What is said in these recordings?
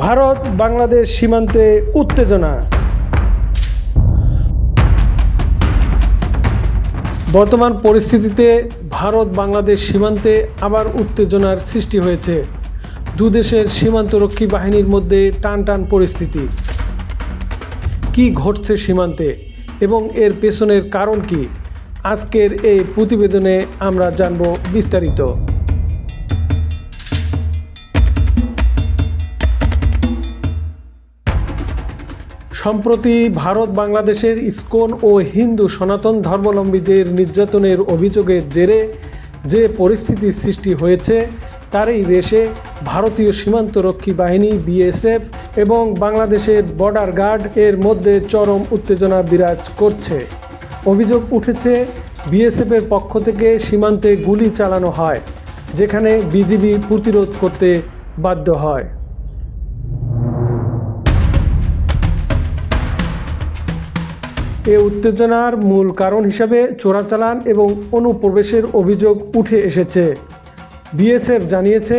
ভারত বাংলাদেশ সীমান্তে উত্তেজনা। বর্তমান পরিস্থিতিতে ভারত বাংলাদেশ সীমান্তে আবার উত্তেজনার সৃষ্টি হয়েছে। দুদেশের সীমান্তরক্ষী বাহিনীর মধ্যে টানটান পরিস্থিতি। কি ঘটছে সীমান্তে এবং এর পেছনের কারণ কি, আজকের এই প্রতিবেদনে আমরা জানব বিস্তারিত। সম্প্রতি ভারত বাংলাদেশের ইসকন ও হিন্দু সনাতন ধর্মাবলম্বীদের নির্যাতনের অভিযোগের জেরে যে পরিস্থিতির সৃষ্টি হয়েছে তারই রেশে ভারতীয় সীমান্তরক্ষী বাহিনী বিএসএফ এবং বাংলাদেশের বর্ডার গার্ড এর মধ্যে চরম উত্তেজনা বিরাজ করছে। অভিযোগ উঠেছে বিএসএফের পক্ষ থেকে সীমান্তে গুলি চালানো হয়, যেখানে বিজিবি প্রতিরোধ করতে বাধ্য হয়। এ উত্তেজনার মূল কারণ হিসাবে চোরাচালান এবং অনুপ্রবেশের অভিযোগ উঠে এসেছে। বিএসএফ জানিয়েছে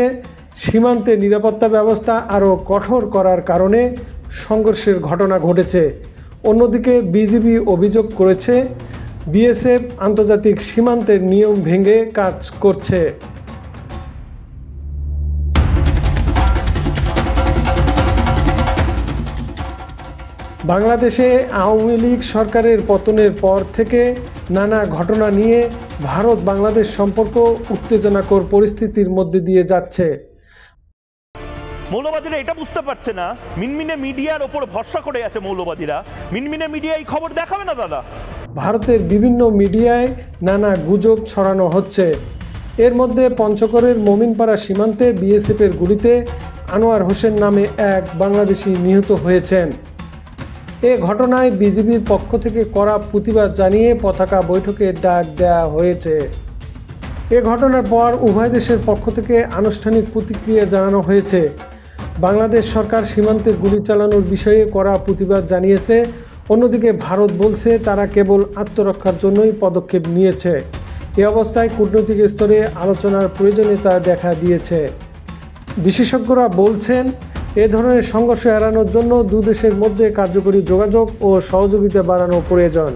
সীমান্তে নিরাপত্তা ব্যবস্থা আরও কঠোর করার কারণে সংঘর্ষের ঘটনা ঘটেছে। অন্যদিকে বিজিবি অভিযোগ করেছে বিএসএফ আন্তর্জাতিক সীমান্তের নিয়ম ভেঙে কাজ করছে। বাংলাদেশে আওয়ামী লীগ সরকারের পতনের পর থেকে নানা ঘটনা নিয়ে ভারত বাংলাদেশ সম্পর্ক উত্তেজনাকর পরিস্থিতির মধ্যে দিয়ে যাচ্ছে। মৌলবাদীরা এটা বুঝতে পারছে না, মিনমিনে মিডিয়ার ওপর ভরসা করে আছে মৌলবাদীরা। মিনমিনে মিডিয়া এই খবর দেখাবে না দাদা। ভারতের বিভিন্ন মিডিয়ায় নানা গুজব ছড়ানো হচ্ছে। এর মধ্যে পঞ্চগড়ের মোমিনপাড়া সীমান্তে বিএসএফের গুলিতে আনোয়ার হোসেন নামে এক বাংলাদেশি নিহত হয়েছেন। এ ঘটনায় বিজিবির পক্ষ থেকে কড়া প্রতিবাদ জানিয়ে পতাকা বৈঠকের ডাক দেওয়া হয়েছে। এ ঘটনার পর উভয় দেশের পক্ষ থেকে আনুষ্ঠানিক প্রতিক্রিয়া জানানো হয়েছে। বাংলাদেশ সরকার সীমান্তে গুলি চালানোর বিষয়ে কড়া প্রতিবাদ জানিয়েছে। অন্যদিকে ভারত বলছে তারা কেবল আত্মরক্ষার জন্যই পদক্ষেপ নিয়েছে। এ অবস্থায় কূটনৈতিক স্তরে আলোচনার প্রয়োজনীয়তা দেখা দিয়েছে। বিশেষজ্ঞরা বলছেন এ ধরনের সংঘর্ষ এড়ানোর জন্য দুদেশের মধ্যে কার্যকরী যোগাযোগ ও সহযোগিতা বাড়ানো প্রয়োজন।